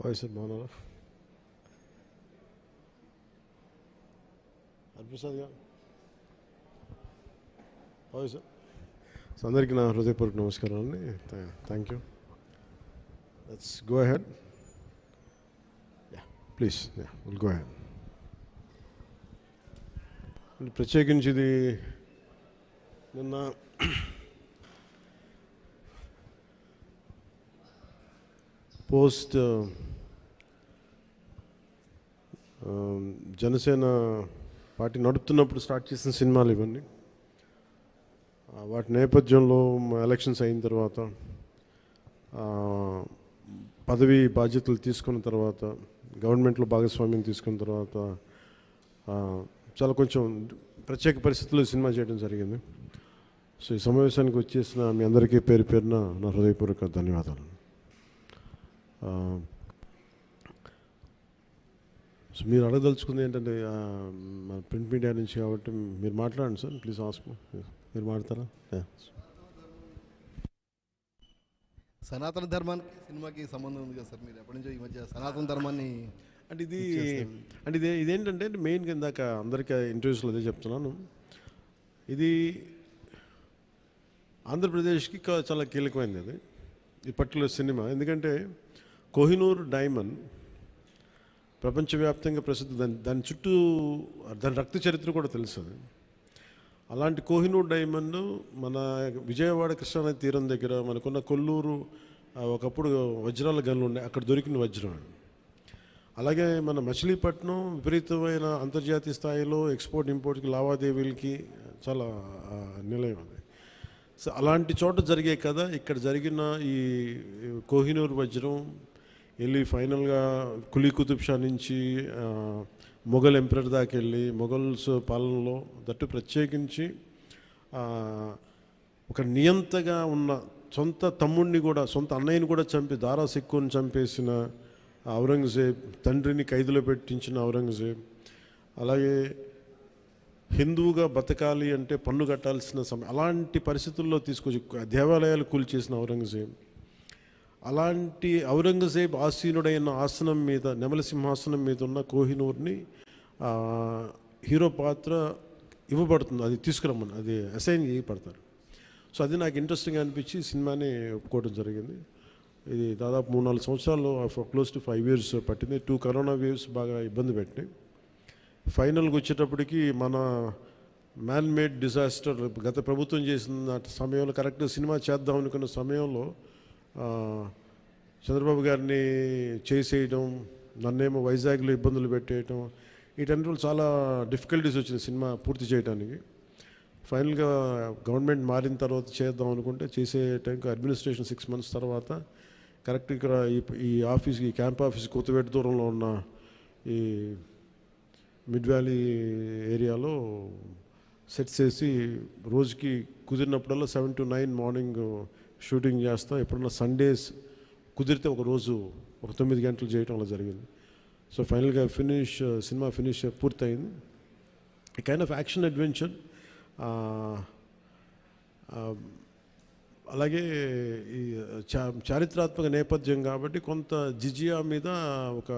Voice బాగున్నారా? హరిప్రసాద్ గారు voice. So అందరికీ నా హృదయపూర్వక నమస్కారం అండి. Thank you. Let's go ahead. Please will go ahead. ప్రత్యేకించి ఇది నిన్న పోస్ట్ జనసేన పార్టీ నడుపుతున్నప్పుడు స్టార్ట్ చేసిన సినిమాలు ఇవన్నీ. వాటి నేపథ్యంలో ఎలక్షన్స్ అయిన తర్వాత పదవి బాధ్యతలు తీసుకున్న తర్వాత గవర్నమెంట్లో భాగస్వామ్యం తీసుకున్న తర్వాత చాలా కొంచెం ప్రత్యేక పరిస్థితుల్లో సినిమా చేయడం జరిగింది. సో ఈ సమావేశానికి వచ్చేసిన మీ అందరికీ పేరు పేరున నా హృదయపూర్వక ధన్యవాదాలు. సో మీరు అడగదలుచుకుంది ఏంటంటే ప్రింట్ మీడియా నుంచి కాబట్టి మీరు మాట్లాడండి సార్. Please ask. మీరు మాట్లాడతారా? సనాతన ధర్మానికి సినిమాకి సంబంధం ఉంది కదా సార్. మీరు ఎప్పటి నుంచో ఈ మధ్య సనాతన ధర్మాన్ని అంటే ఇదేంటంటే మెయిన్గా ఇందాక అందరికీ ఇంటర్వ్యూస్లో అదే చెప్తున్నాను. ఇది ఆంధ్రప్రదేశ్కి చాలా కీలకమైనది అది, ఈ పర్టికులర్ సినిమా. ఎందుకంటే కోహినూర్ డైమండ్ ప్రపంచవ్యాప్తంగా ప్రసిద్ధి. దాని చుట్టూ దాని రక్త చరిత్ర కూడా తెలుస్తుంది. అలాంటి కోహినూర్ డైమండ్ మన విజయవాడ కృష్ణానది తీరం దగ్గర మనకున్న కొల్లూరు ఒకప్పుడు వజ్రాల గనులు ఉండే, అక్కడ దొరికిన వజ్రం. అలాగే మన మచిలీపట్నం విపరీతమైన అంతర్జాతీయ స్థాయిలో ఎక్స్పోర్ట్ ఇంపోర్ట్కి లావాదేవీలకి చాలా నిలయం అది. సో అలాంటి చోట జరిగే కదా ఇక్కడ జరిగిన ఈ కోహినూర్ వజ్రం వెళ్ళి ఫైనల్గా కులీ కుతుబ్ షా నుంచి మొఘల్ ఎంపరర్ దాకా వెళ్ళి మొఘల్స్ పాలనలో దట్టు ప్రత్యేకించి ఒక నియంతగా ఉన్న సొంత తమ్ముడిని కూడా సొంత అన్నయ్యని కూడా చంపి దారా సిక్కుని చంపేసిన ఔరంగజేబ్, తండ్రిని ఖైదులో పెట్టించిన ఔరంగజేబ్, అలాగే హిందువుగా బతకాలి అంటే పన్ను కట్టాల్సిన సమయం, అలాంటి పరిస్థితుల్లో తీసుకొచ్చి దేవాలయాలు కూల్చేసిన ఔరంగజేబ్, అలాంటి ఔరంగజేబ్ ఆసీనుడైన ఆసనం మీద, నెమలి సింహాసనం మీద ఉన్న కోహినూర్ని హీరో పాత్ర ఇవ్వబడుతుంది. అది తీసుకురమ్మని, అది అసైన్ చేయబడతారు. సో అది నాకు ఇంట్రెస్టింగ్ అనిపించి సినిమాని ఒప్పుకోవడం జరిగింది. ఇది దాదాపు 3-4 సంవత్సరాలు, క్లోజ్ టు 5 years పట్టింది. 2 కరోనా వేవ్స్ బాగా ఇబ్బంది పెట్టినాయి. ఫైనల్గా వచ్చేటప్పటికి మన మ్యాన్ మేడ్ డిజాస్టర్ గత ప్రభుత్వం చేసిన సమయంలో కరెక్ట్గా సినిమా చేద్దాం అనుకున్న సమయంలో చంద్రబాబు గారిని చేసేయడం, నన్నేమో వైజాగ్లో ఇబ్బందులు పెట్టేయటం, వీటన్నిటిలో చాలా డిఫికల్టీస్ వచ్చింది సినిమా పూర్తి చేయడానికి. ఫైనల్గా గవర్నమెంట్ మారిన తర్వాత చేద్దాం అనుకుంటే చేసే టైంకి అడ్మినిస్ట్రేషన్ 6 months తర్వాత కరెక్ట్ ఇక్కడ ఈ ఆఫీస్కి, ఈ క్యాంప్ ఆఫీస్ కొత్తపేట దూరంలో ఉన్న ఈ మిడ్ వ్యాలీ ఏరియాలో సెట్ చేసి రోజుకి కుదిరినప్పుడల్లా 7 to 9 మార్నింగ్ షూటింగ్ చేస్తాం. ఎప్పుడన్నా సండేస్ కుదిరితే ఒక రోజు ఒక 9 గంటలు చేయటం అలా జరిగింది. సో ఫైనల్గా సినిమా ఫినిష్ పూర్తయింది. ఈ కైండ్ ఆఫ్ యాక్షన్ అడ్వెంచర్, అలాగే ఈ చారిత్రాత్మక నేపథ్యం కాబట్టి కొంత జిజియా మీద ఒక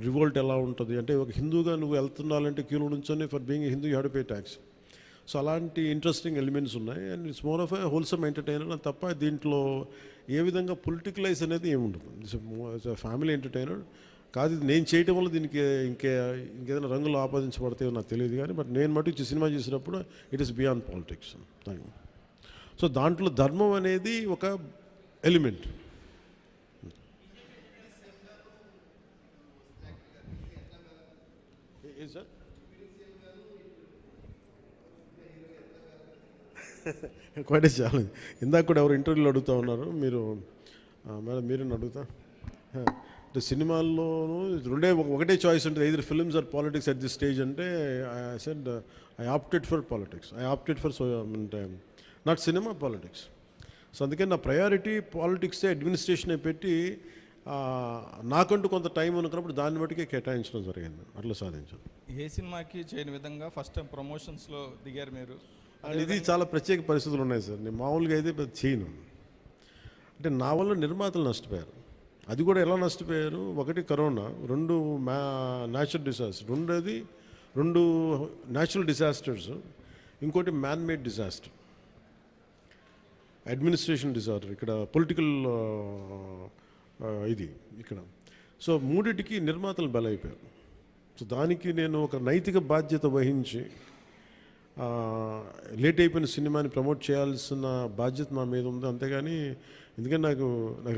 రివోల్ట్ ఎలా ఉంటుంది అంటే, ఒక హిందూగా నువ్వు వెళ్తున్నాలంటే క్యూలో నుంచొని for being Hindu you have to pay tax. So అలాంటి ఇంట్రెస్టింగ్ ఎలిమెంట్స్ ఉన్నాయి. And it's more of a wholesome entertainer తప్ప దీంట్లో ఏ విధంగా పొలిటికలైజ్ అనేది ఏముండదు. ఇట్స్ ఫ్యామిలీ ఎంటర్టైనర్ కాదు. ఇది నేను చేయటం వల్ల దీనికి ఇంకేదైనా రంగులు ఆపాదించబడతాయో నాకు తెలియదు కానీ, బట్ నేను మటుకు సినిమా చేసినప్పుడు it is beyond politics. So దాంట్లో ధర్మం అనేది ఒక ఎలిమెంట్. Sir quiet challenge. ఇందాక కూడా ఎవరు ఇంటర్వ్యూలో అడుగుతూ ఉన్నారు, మీరు మేడం మీరేనా అడుగుతా అంటే సినిమాల్లోనూ ఒకటే చాయిస్ ఉంటుంది, either films or politics at this stage అంటే I said I opted for politics. I opted for not cinema, politics. So అందుకే నా ప్రయారిటీ పాలిటిక్సే, అడ్మినిస్ట్రేషనే పెట్టి నాకంటూ కొంత టైం అనుకున్నప్పుడు దాన్ని బట్టికే కేటాయించడం జరిగింది. అట్లా సాధించాను. ఏ సినిమాకి చేయని విధంగా ఫస్ట్ టైం ప్రమోషన్స్లో దిగారు మీరు. ఇది చాలా ప్రత్యేక పరిస్థితులు ఉన్నాయి సార్. నేను మామూలుగా అయితే చేయను. అంటే నా వల్ల నిర్మాతలు నష్టపోయారు. అది కూడా ఎలా నష్టపోయారు? ఒకటి కరోనా, రెండు న్యాచురల్ డిజాస్టర్, రెండు న్యాచురల్ డిజాస్టర్స్, ఇంకోటి man made disaster, administration disorder, ఇక్కడ పొలిటికల్ ఇది ఇక్కడ. సో మూడిటికి నిర్మాతలు బలైపోయారు. సో దానికి నేను ఒక నైతిక బాధ్యత వహించి లేట్ అయిపోయిన సినిమాని ప్రమోట్ చేయాల్సిన బాధ్యత నా మీద ఉంది. అంతేగాని ఎందుకంటే నాకు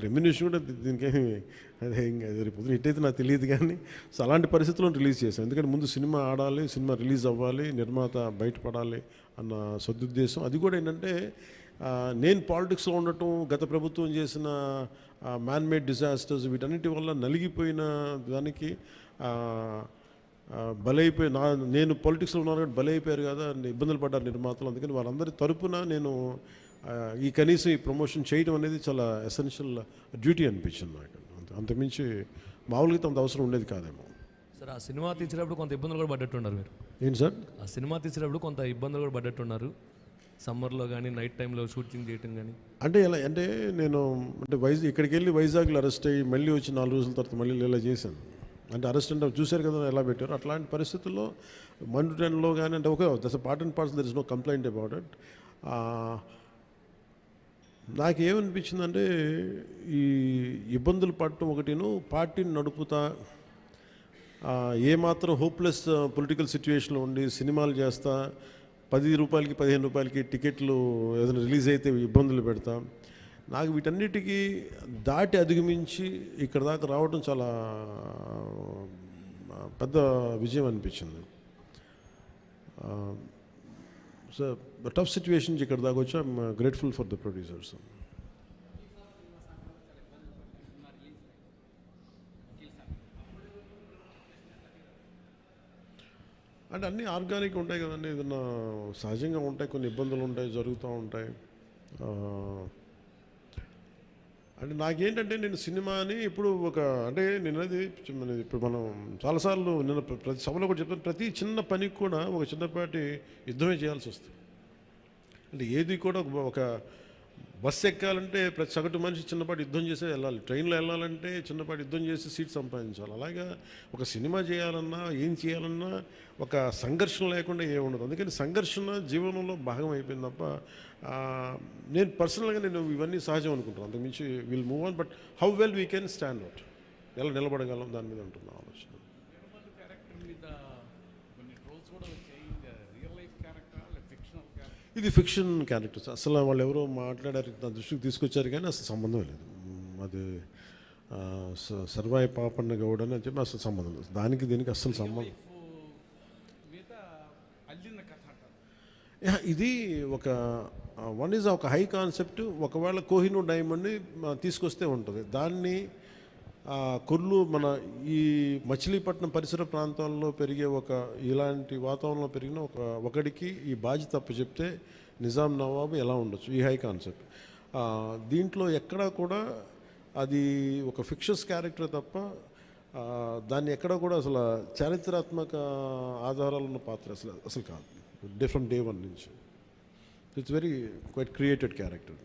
రెమ్యునేషన్ కూడా దీనికేమి అదే ఇంకా రేపు పొద్దున హిట్ అయితే నాకు తెలియదు. కానీ సో అలాంటి పరిస్థితుల్లో రిలీజ్ చేశాను. ఎందుకంటే ముందు సినిమా ఆడాలి, సినిమా రిలీజ్ అవ్వాలి, నిర్మాత బయటపడాలి అన్న సదుద్దేశం. అది కూడా ఏంటంటే నేను పాలిటిక్స్లో ఉండటం, గత ప్రభుత్వం చేసిన మ్యాన్ మేడ్ డిజాస్టర్స్, వీటన్నిటి వల్ల నలిగిపోయిన దానికి బలైపోయి నేను పాలిటిక్స్లో ఉన్నాను కాబట్టి బలైపోయారు కదా, ఇబ్బందులు పడ్డారు నిర్మాతలు. అందుకని వాళ్ళందరి తరపున నేను ఈ కనీసం ఈ ప్రమోషన్ చేయడం అనేది చాలా ఎసెన్షియల్ డ్యూటీ అనిపించింది నాకు. అంతమించి మామూలుగా అంత అవసరం ఉండేది కాదేమో. సార్, ఆ సినిమా తీసేటప్పుడు కొంత ఇబ్బందులు కూడా పడ్డట్టున్నారు మీరు. ఏంటి సార్? ఆ సినిమా తీసేటప్పుడు కొంత ఇబ్బందులు కూడా పడ్డట్టున్నారు, సమ్మర్లో కానీ నైట్ టైంలో షూటింగ్ చేయటం కానీ. అంటే ఎలా అంటే నేను ఇక్కడికి వెళ్ళి వైజాగ్లో అరెస్ట్ అయ్యి మళ్ళీ వచ్చి 4 రోజుల తర్వాత మళ్ళీ ఇలా చేశాను. అంటే అరెస్ట్ అంటే చూశారు కదా ఎలా పెట్టారు. అట్లాంటి పరిస్థితుల్లో మండుటెన్లో కానీ అంటే okay, that's part and parcel, there is no complaint about it. నాకేమనిపించిందంటే ఈ ఇబ్బందులు పడటం ఒకటిను, పార్టీని నడుపుతా ఏమాత్రం హోప్లెస్ పొలిటికల్ సిచ్యువేషన్లో ఉండి సినిమాలు చేస్తా, 10 రూపాయలకి 15 రూపాయలకి టికెట్లు ఏదైనా రిలీజ్ అయితే ఇబ్బందులు పెడతా, నాకు వీటన్నిటికీ దాటి అధిగమించి ఇక్కడ దాకా రావడం చాలా పెద్ద విజయం అనిపించింది. సో టఫ్ సిచ్యువేషన్ ఇక్కడ దాకా వచ్చి I'm grateful for the producers. అంటే అన్నీ ఆర్గానిక్ ఉంటాయి కదండి, ఏదన్నా సహజంగా ఉంటాయి, కొన్ని ఇబ్బందులు ఉంటాయి, జరుగుతూ ఉంటాయి. అంటే నాకేంటంటే నేను సినిమాని ఇప్పుడు అంటే నేను అది ఇప్పుడు మనం చాలాసార్లు నేను ప్రతి సభలో కూడా చెప్తాను, ప్రతి చిన్న పనికి కూడా ఒక చిన్నపాటి యుద్ధమే చేయాల్సి వస్తుంది. అంటే ఏది కూడా ఒక బస్సు ఎక్కాలంటే ప్రతి సగటు మనిషి చిన్నపాటి యుద్ధం చేసే వెళ్ళాలి, ట్రైన్లో వెళ్ళాలంటే చిన్నపాటి యుద్ధం చేసి సీట్ సంపాదించాలి. అలాగా ఒక సినిమా చేయాలన్నా ఏం చేయాలన్నా ఒక సంఘర్షణ లేకుండా ఏముండదు. అందుకని సంఘర్షణ జీవనంలో భాగం అయిపోయింది తప్ప నేను పర్సనల్గా నేను ఇవన్నీ సహజం అనుకుంటాను. అంతకుమించి will move on, but how well we can stand out, ఎలా నిలబడగలం దాని మీద ఉంటుంది ఆలోచన. ఇది ఫిక్షన్ క్యారెక్టర్స్, అసలు వాళ్ళు ఎవరో మాట్లాడారు, నా దృష్టికి తీసుకొచ్చారు కానీ అసలు సంబంధం లేదు. అది సర్వాయి పాపన్న గౌడ్ అని చెప్పి అసలు సంబంధం లేదు, దానికి దీనికి అస్సలు సంబంధం. ఇది వన్ ఈజ్ ఒక హై కాన్సెప్ట్. ఒకవేళ కోహినూర్ డైమండ్ని తీసుకొస్తే ఉంటుంది, దాన్ని కొర్లు మన ఈ మచిలీపట్నం పరిసర ప్రాంతాల్లో పెరిగే ఇలాంటి వాతావరణంలో పెరిగిన ఒకడికి ఈ బాధ్యత తప్పు చెప్తే నిజాం నవాబు ఎలా ఉండొచ్చు, ఈ హై కాన్సెప్ట్. దీంట్లో ఎక్కడా కూడా అది ఒక ఫిక్షస్ క్యారెక్టర్ తప్ప దాన్ని ఎక్కడా కూడా అసలు చారిత్రాత్మక ఆధారాలు ఉన్న పాత్ర అసలు కాదు, డిఫరెంట్ డే వన్ నుంచి. It's very quite created character.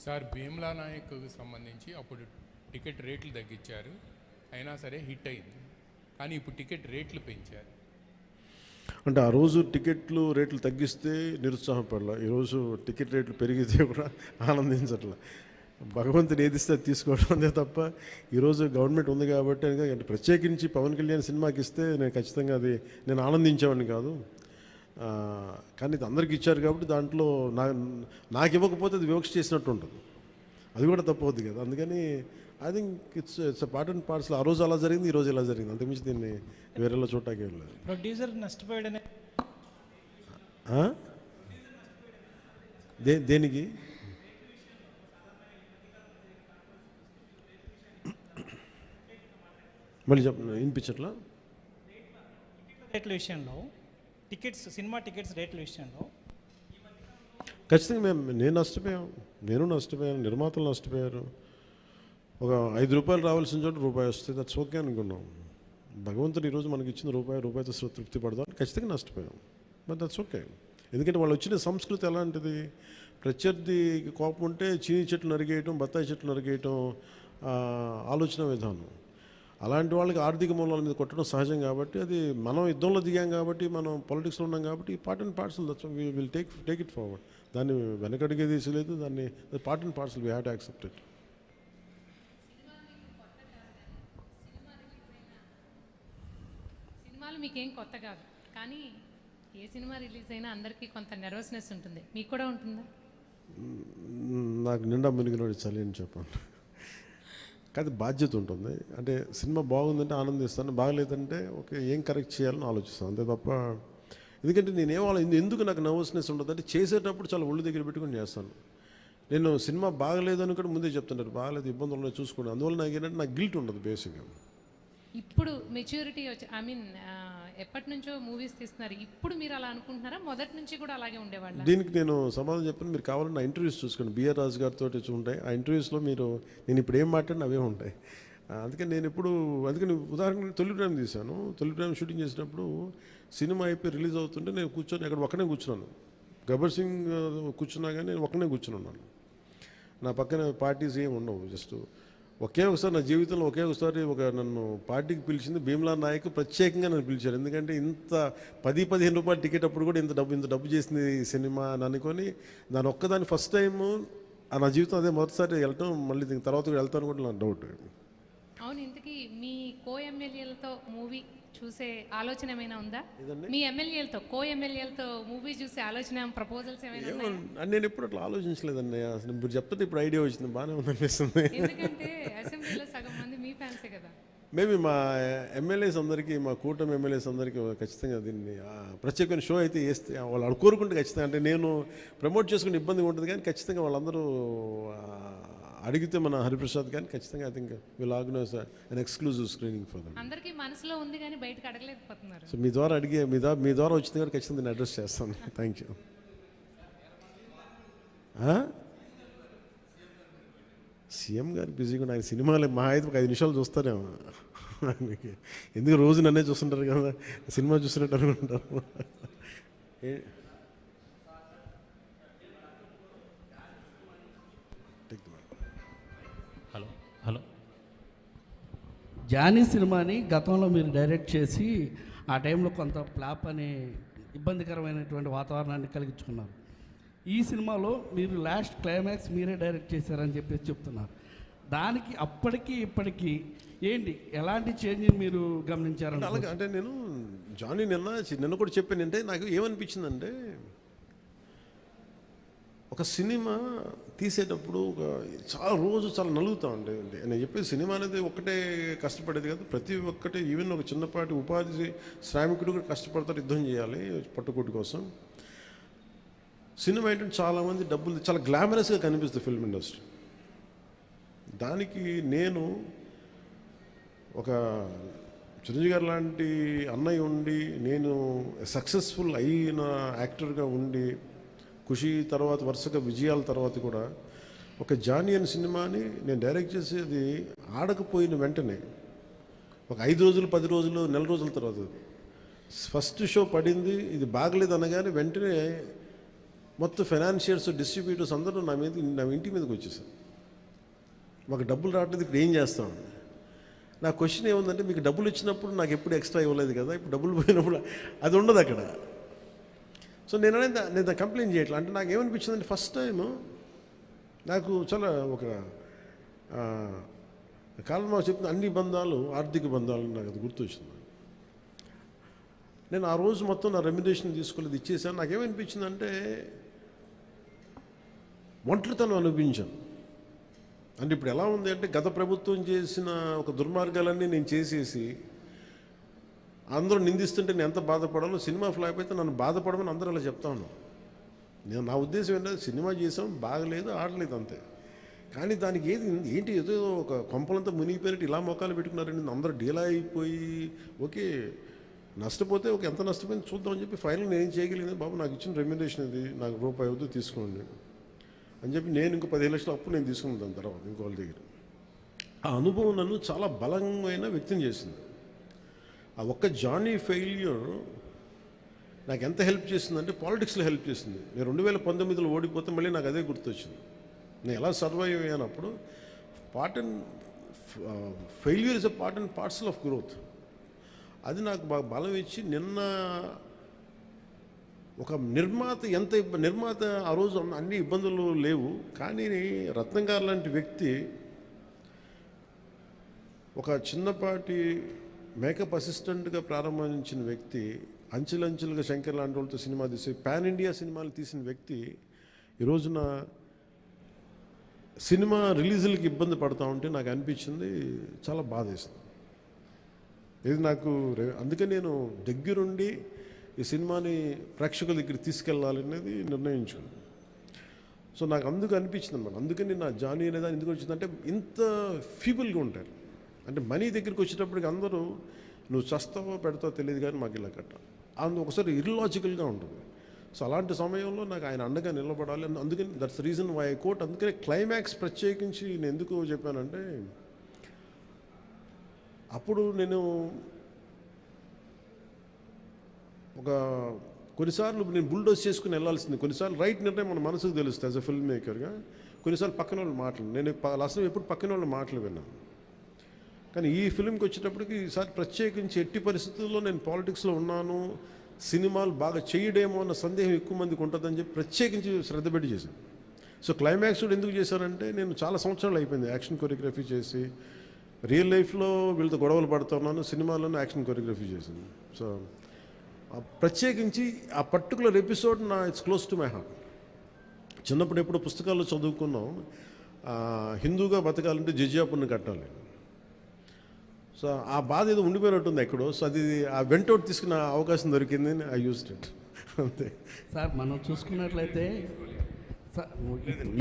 Sir, Bheemla నాయక్కు సంబంధించి అప్పుడు టికెట్ రేట్లు తగ్గించారు, అయినా సరే హిట్ అయింది. కానీ ఇప్పుడు టికెట్ రేట్లు పెంచారు. అంటే ఆ రోజు టికెట్లు రేట్లు తగ్గిస్తే నిరుత్సాహపడలా, ఈరోజు టికెట్ రేట్లు పెరిగితే కూడా ఆనందించట్లా. భగవంతుని ఏదిస్తే అది తీసుకోవడం అంతే తప్ప ఈరోజు గవర్నమెంట్ ఉంది కాబట్టి అంటే ప్రత్యేకించి పవన్ కళ్యాణ్ సినిమాకి ఇస్తే నేను ఖచ్చితంగా నేను ఆనందించేవాడిని కాదు. కానీ ఇది అందరికి ఇచ్చారు కాబట్టి దాంట్లో నాకు ఇవ్వకపోతే అది వివక్ష చేసినట్టు ఉంటుంది, అది కూడా తప్పవుద్ది కదా. అందుకని I think it's part and పార్ట్స్లో ఆ రోజు అలా జరిగింది, ఈ రోజు ఇలా జరిగింది, అంతకుమించి దీన్ని వేరేలా చూడటానికి ఏం లేదు. ప్రొడ్యూసర్ నష్టపోయాడనే దేనికి మళ్ళీ వినిపించట్లా? రేట్ల విషయంలో సినిమా టికెట్స్ రేట్ల విషయంలో ఖచ్చితంగా నేను నష్టపోయాను, నిర్మాతలు నష్టపోయారు. ఒక 5 రూపాయలు రావాల్సిన చోట రూపాయి వస్తుంది, దట్స్ ఓకే అనుకున్నాం. భగవంతుడు ఈరోజు మనకి ఇచ్చిన రూపాయితో తృప్తి పడదాం, ఖచ్చితంగా నష్టపోయాం, బట్ దట్స్ ఓకే. ఎందుకంటే వాళ్ళు వచ్చిన సంస్కృతి ఎలాంటిది, ప్రత్యర్థికి కోపం ఉంటే చీని చెట్లు నరిగేయటం, బత్తాయి చెట్లు నరిగేయటం ఆలోచన విధానం. అలాంటి వాళ్ళకి ఆర్థిక మూలాల మీద కొట్టడం సహజం కాబట్టి, అది మనం యుద్ధంలో దిగాం కాబట్టి, మనం పొలిటిక్స్లో ఉన్నాం కాబట్టి part and parcel will take it forward. దాన్ని వెనకడిగే తీసలేదు, దాన్ని part and parcel we have to accept it. సినిమాలు మీకేం కొత్త కాదు, కానీ ఏ సినిమా రిలీజ్ అయినా అందరికీ కొంత నర్వస్నెస్ ఉంటుంది. మీకు కూడా ఉంటుందా? నాకు నిండా మునిగినోడు చలి అని చెప్పండి. కానీ బాధ్యత ఉంటుంది. అంటే సినిమా బాగుందంటే ఆనందిస్తాను, బాగలేదంటే ఓకే ఏం కరెక్ట్ చేయాలని ఆలోచిస్తాను, అంతే తప్ప. ఎందుకంటే ఎందుకు నాకు నర్వస్నెస్ ఉంటుంది అంటే, చేసేటప్పుడు చాలా ఒళ్ళు దగ్గర పెట్టుకుని చేస్తాను. నేను సినిమా బాగలేదని కూడా ముందే చెప్తుంటారు, బాగలేదు ఇబ్బందులు ఉన్నాయి చూసుకోండి. అందువల్ల నాకు ఏంటంటే నాకు గిల్ట్ ఉండదు బేసిక్గా. ఇప్పుడు మెచ్యూరిటీ వచ్చి ఎప్పటి నుంచో మూవీస్ తీస్తున్నారు, ఇప్పుడు మీరు అలా అనుకుంటున్నారా? మొదటి నుంచి కూడా అలాగే ఉండేవాళ్ళ? దీనికి నేను సమాధానం చెప్పాను. మీరు కావాలంటే నా ఇంటర్వ్యూస్ చూసుకోండి, బిఆర్ రాజు గారితో ఉంటాయి. ఆ ఇంటర్వ్యూస్లో నేను ఇప్పుడు ఏం మాట్లాడినా అవే ఉంటాయి. అందుకని ఉదాహరణకి తొలి ప్రేమ తీశాను. తొలి ప్రేమ షూటింగ్ చేసినప్పుడు సినిమా అయిపోయి రిలీజ్ అవుతుంటే నేను కూర్చొని అక్కడ ఒక్కనే కూర్చున్నాను. గబ్బర్ సింగ్ కూర్చున్నా కానీ నేను ఒక్కనే కూర్చుని ఉన్నాను. నా పక్కన పార్టీస్ ఏమి ఉండవు. జస్ట్ ఒకసారి నా జీవితంలో నన్ను పార్టీకి పిలిచింది భీమ్లా నాయక్. ప్రత్యేకంగా నన్ను పిలిచారు. ఎందుకంటే ఇంత 10-15 రూపాయలు టికెట్ అప్పుడు కూడా ఇంత డబ్బు చేసింది ఈ సినిమా అని అనుకొని, దాని ఒక్కదాన్ని ఫస్ట్ టైము నా జీవితం అదే మొదటిసారి వెళ్ళటం. మళ్ళీ దీని తర్వాత కూడా వెళ్తాను కూడా నాకు డౌట్. అవును, ఇంతకీ మీ కో-ఎమ్మెల్యేలతో మూవీ చూసే ఆలోచన ఏమైనా ఉందా? మీ ఎమ్మెల్యేలతో కో-ఎమ్మెల్యేలతో మూవీ చూసే ఆలోచన, ప్రపోజల్స్ ఏమైనా ఉన్నాయా? నేను ఎప్పుడు అట్లా ఆలోచించలేదండి. అసలు మీరు చెప్తే ఇప్పుడు ఐడియా వచ్చింది, బాగానే ఉందనిపిస్తుంది. ఎందుకంటే అసెంబ్లీలో సగం మంది మీ ఫ్యాన్సే కదా. మేబీ మా ఎమ్మెల్యేస్ అందరికీ, మా కూటమి ఎమ్మెల్యేస్ అందరికీ ఖచ్చితంగా దీన్ని ప్రత్యేకమైన షో అయితే వేస్తే వాళ్ళు కోరుకుంటే ఖచ్చితంగా, అంటే నేను ప్రమోట్ చేసుకునే ఇబ్బందిగా ఉంటుంది కానీ ఖచ్చితంగా వాళ్ళందరూ అడిగితే మన హరిప్రసాద్ కానీ ఖచ్చితంగా I think will organise an exclusive screening for them. అందరికీ మనసులో ఉంది కానీ బయటకు అడగలేకపోతున్నారు. సో మీ ద్వారా వచ్చింది కాబట్టి ఖచ్చితంగా నేను అడ్రస్ చేస్తాను. Thank you. సీఎం గారు బిజీగా ఆయన సినిమాలు మా అయితే ఒక 5 నిమిషాలు చూస్తారేమో. ఎందుకు రోజు నన్నే చూస్తుంటారు కదా, సినిమా చూస్తున్నట్టు అనుకుంటారు. హలో, జానీ సినిమాని గతంలో మీరు డైరెక్ట్ చేసి ఆ టైంలో కొంత ఫ్లాప్ అనే ఇబ్బందికరమైనటువంటి వాతావరణాన్ని కలిగించుకున్నారు. ఈ సినిమాలో మీరు లాస్ట్ క్లైమాక్స్ మీరే డైరెక్ట్ చేశారని చెప్పేసి చెప్తున్నారు. దానికి అప్పటికి ఇప్పటికీ ఏంటి, ఎలాంటి చేంజ్ మీరు గమనించారంటే? అలాగే అంటే నేను జానీ నిన్న కూడా చెప్పాను. అంటే నాకు ఏమనిపించిందంటే, ఒక సినిమా తీసేటప్పుడు చాలా నలుగుతూ ఉండేది. నేను చెప్పేది సినిమా అనేది ఒక్కటే కష్టపడేది కాదు, ప్రతి ఒక్కటి. ఈవెన్ ఒక చిన్నపాటి ఉపాధి శ్రామికుడు కూడా కష్టపడతారు, యుద్ధం చేయాలి పట్టుకోటి కోసం. సినిమా ఏంటంటే చాలామంది డబ్బులు చాలా గ్లామరస్గా కనిపిస్తుంది ఫిల్మ్ ఇండస్ట్రీ. దానికి నేను ఒక చిరంజీవి గారు లాంటి అన్నయ్య ఉండి, నేను సక్సెస్ఫుల్ అయిన యాక్టర్గా ఉండి, ఖుషి తర్వాత వరుసగా విజయాల తర్వాత కూడా ఒక జానీ అనే సినిమాని నేను డైరెక్ట్ చేసేది ఆడకపోయిన వెంటనే ఒక 5 రోజులు, 10 రోజులు, నెల రోజుల తర్వాత ఫస్ట్ షో పడింది. ఇది బాగలేదు అనగానే వెంటనే మొత్తం ఫైనాన్షియర్స్, డిస్ట్రిబ్యూటర్స్ అందరూ నా ఇంటి మీదకి వచ్చేసారు. మాకు డబ్బులు రావట్లేదు, ఇప్పుడు ఏం చేస్తామండి. నా క్వశ్చన్ ఏముందంటే, మీకు డబ్బులు ఇచ్చినప్పుడు నాకు ఎప్పుడు ఎక్స్ట్రా ఇవ్వలేదు కదా, ఇప్పుడు డబ్బులు పోయినప్పుడు అది ఉండదు అక్కడ. సో నేను కంప్లైంట్ చేయట్లేదు. అంటే నాకు ఏమనిపించిందంటే, ఫస్ట్ టైము నాకు చాలా ఒక కాలం మాకు చెప్పిన అన్ని బంధాలు ఆర్థిక బంధాలు నాకు అది గుర్తొచ్చింది. నేను ఆ రోజు మొత్తం నా రెమ్యునరేషన్ తీసుకోలేదు, ఇచ్చేసాను. నాకేమనిపించిందంటే ఒంటరితనం అనిపించాను. అంటే ఇప్పుడు ఎలా ఉంది అంటే, గత ప్రభుత్వం చేసిన ఒక దుర్మార్గాలన్నీ నేను చేసేసి అందరూ నిందిస్తుంటే నేను ఎంత బాధపడాలో, సినిమా ఫ్లాప్ అయితే నన్ను బాధపడమని అందరూ అలా చెప్తాను. నా ఉద్దేశం ఏంటంటే, సినిమా చేసాం, బాగలేదు, ఆడలేదు అంతే. కానీ దానికి ఏంటి ఏదో ఒక కొంపలంతా మునిగిపోయినట్టు ఇలా మొక్కలు పెట్టుకున్నారండి. అందరూ డీలా అయిపోయి ఓకే నష్టపోతే ఎంత నష్టపోయింది చూద్దామని చెప్పి ఫైనల్ నేను ఏం చేయగలిగింది, బాబు నాకు ఇచ్చిన రెమ్యునరేషన్ ఇది, నాకు రూపాయి అవుతూ తీసుకోండి అని చెప్పి నేను ఇంకో 15 లక్షల అప్పు నేను తీసుకున్నాను. దాని తర్వాత ఇంకోళ్ళ దగ్గర ఆ అనుభవం నన్ను చాలా బలమైన వ్యక్తం చేసింది. ఆ ఒక్క జానీ ఫెయిల్యూర్ నాకు ఎంత హెల్ప్ చేసిందంటే పాలిటిక్స్లో హెల్ప్ చేసింది. నేను 2019లో ఓడిపోతే మళ్ళీ నాకు అదే గుర్తొచ్చింది. నేను ఎలా సర్వైవ్ అయ్యానప్పుడు part and failure is a part and parcel of growth. అది నాకు బాగా బలం ఇచ్చి నిన్న ఒక నిర్మాత ఆ రోజు అన్ని ఇబ్బందులు లేవు, కానీ రత్నం గారు లాంటి వ్యక్తి ఒక చిన్నపాటి మేకప్ అసిస్టెంట్గా ప్రారంభించిన వ్యక్తి, అంచెలంచెలుగా శంకర్ లాంటి వాళ్ళతో సినిమా తీసి పాన్ ఇండియా సినిమాలు తీసిన వ్యక్తి ఈ రోజున సినిమా రిలీజులకి ఇబ్బంది పడతా ఉంటే నాకు అనిపించింది చాలా బాధేస్తుంది. ఇది నాకు అందుకే నేను దగ్గరుండి ఈ సినిమాని ప్రేక్షకుల దగ్గరికి తీసుకెళ్ళాలనేది నిర్ణయించుకున్నాను. సో నాకు అందుకు అనిపించింది అనమాట. అందుకని నా జానీ అనేది ఎందుకు వచ్చిందంటే ఇంత ఫీబుల్గా ఉంటారు. అంటే మనీ దగ్గరికి వచ్చేటప్పటికి అందరూ నువ్వు చస్తావో పెడతావో తెలియదు కానీ మాకు ఇలా కట్ట ఒకసారి ఇర్లాజికల్గా ఉంటుంది. సో అలాంటి సమయంలో నాకు ఆయన అండగా నిలబడాలి. అందుకని that's reason why I quote. అందుకని క్లైమాక్స్ ప్రత్యేకించి నేను ఎందుకు చెప్పానంటే అప్పుడు నేను కొన్నిసార్లు నేను బుల్డోస్ చేసుకుని వెళ్ళాల్సింది. కొన్నిసార్లు రైట్ నిర్ణయం మన మనసుకు తెలుస్తుంది యాజ్ అ ఫిల్మ్ మేకర్గా. కొన్నిసార్లు పక్కన వాళ్ళు మాటలు నేను అసలు ఎప్పుడు పక్కన వాళ్ళ మాటలు విన్నాను. కానీ ఈ ఫిల్మ్కి వచ్చేటప్పటికి ఈసారి ప్రత్యేకించి ఎట్టి పరిస్థితుల్లో నేను పాలిటిక్స్లో ఉన్నాను, సినిమాలు బాగా చేయడేమో అన్న సందేహం ఎక్కువ మందికి ఉంటుందని చెప్పి ప్రత్యేకించి శ్రద్ధ పెట్టి చేశాను. సో క్లైమాక్స్ కూడా ఎందుకు చేశానంటే నేను చాలా సంవత్సరాలు అయిపోయింది యాక్షన్ కొరియోగ్రఫీ చేసి. రియల్ లైఫ్లో వీళ్ళతో గొడవలు పడుతున్నాను, సినిమాలోనే యాక్షన్ కొరియోగ్రఫీ చేశాను. సో ప్రత్యేకించి ఆ particular episode it's close to my heart. చిన్నప్పుడు ఎప్పుడు పుస్తకాల్లో చదువుకున్నాం, హిందూగా బతకాలంటే జిజియాపుని కట్టాలి. సో ఆ బాధ ఏదో ఉండిపోయినట్టుంది ఎక్కడో. సో అది ఆ వెంటౌట్ తీసుకున్న అవకాశం దొరికింది, ఐ యూజ్డ్ ఇట్ అంతే. సార్ మనం చూసుకున్నట్లయితే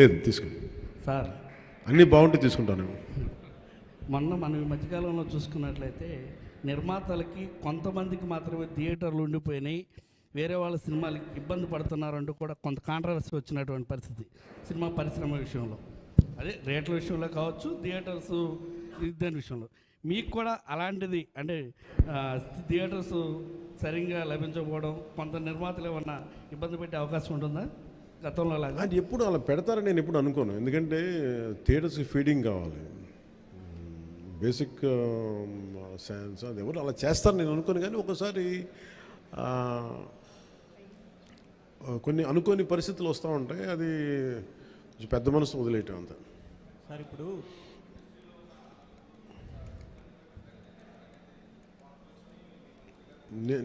లేదు తీసుకుని సార్ అన్నీ బాగుంటే తీసుకుంటాను. మనం ఈ మధ్యకాలంలో చూసుకున్నట్లయితే నిర్మాతలకి కొంతమందికి మాత్రమే థియేటర్లు ఉండిపోయినాయి, వేరే వాళ్ళ సినిమాలకి ఇబ్బంది పడుతున్నారంటూ కూడా కొంత కాంట్రవర్సీ వచ్చినటువంటి పరిస్థితి సినిమా పరిశ్రమ విషయంలో. అదే రేట్ల విషయంలో కావచ్చు, థియేటర్స్ దాని విషయంలో మీకు కూడా అలాంటిది అంటే థియేటర్స్ సరిగ్గా లభించకపోవడం, కొంత నిర్మాతలు ఏమన్నా ఇబ్బంది పెట్టే అవకాశం ఉంటుందా గతంలో లాగా? అది ఎప్పుడు అలా పెడతారని నేను ఎప్పుడు అనుకోను. ఎందుకంటే థియేటర్స్కి ఫీడింగ్ కావాలి, బేసిక్ సైన్స్, అది ఎవరు అలా చేస్తారు నేను అనుకోను. కానీ ఒకసారి కొన్ని అనుకోని పరిస్థితులు వస్తూ ఉంటాయి, అది పెద్ద మనసు వదిలేయటం అంత. సార్ ఇప్పుడు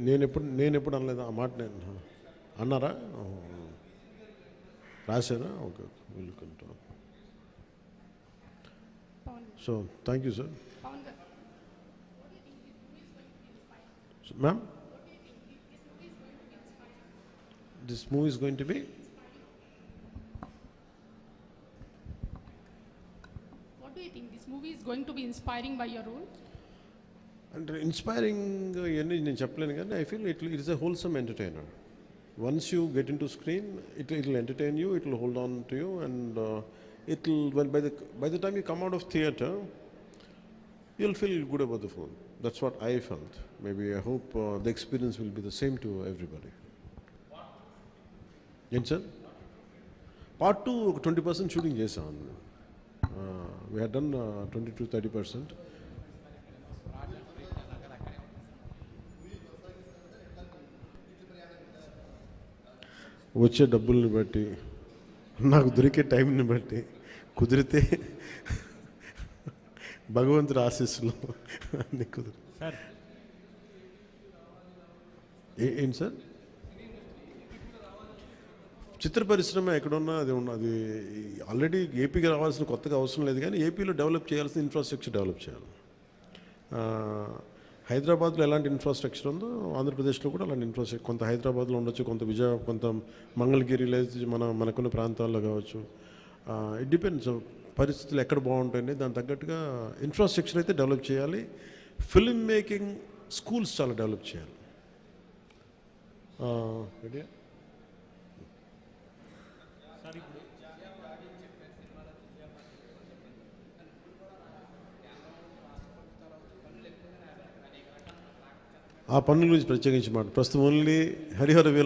నేను ఎప్పుడు అనలేదు ఆ మాట. నేను అన్నారా, రాశారా? Okay, welcome. So thank you sir. Ma'am, this movie is going to be? What do you think? This movie is going to be inspiring by your role? అంటే ఇన్స్పైరింగ్ ఇవన్నీ నేను చెప్పలేను, కానీ I feel it is a wholesome entertainer. Once you get in to screen, it will entertain you, it will hold on to you, and it will buy the time you come out of theatre you will feel good about the film. That's what I felt. Maybe I hope the experience will be the same to everybody. ఏంటి sir? Part 2 ఒక 20% shooting చేసాం. We had done 20 to 30%. వచ్చే డబ్బుల్ని బట్టి, నాకు దొరికే టైంని బట్టి, కుదిరితే భగవంతుడి ఆశీస్సులు అన్నీ కుదిరి. సార్ ఏంటి సార్? చిత్ర పరిశ్రమ ఎక్కడున్నా అది ఉన్నది. ఆల్రెడీ ఏపీకి రావాల్సిన కొత్తగా అవసరం లేదు, కానీ ఏపీలో డెవలప్ చేయాల్సిన ఇన్ఫ్రాస్ట్రక్చర్ డెవలప్ చేయాలి. హైదరాబాద్లో ఎలాంటి ఇన్ఫ్రాస్ట్రక్చర్ ఉందో ఆంధ్రప్రదేశ్లో కూడా అలాంటి ఇన్ఫ్రాస్ట్రక్చర్ కొంత హైదరాబాద్లో ఉండొచ్చు, కొంత కొంత మంగళగిరి లేదు మనకున్న ప్రాంతాల్లో కావచ్చు. ఇట్ డిపెండ్స్ పరిస్థితులు ఎక్కడ బాగుంటాయని దానికి తగ్గట్టుగా ఇన్ఫ్రాస్ట్రక్చర్ అయితే డెవలప్ చేయాలి. ఫిల్మ్ మేకింగ్ స్కూల్స్ చాలా డెవలప్ చేయాలి. ఆ పనుల గురించి ప్రత్యేకించి మాట ప్రస్తుతం ఓన్లీ హరిహర వీలం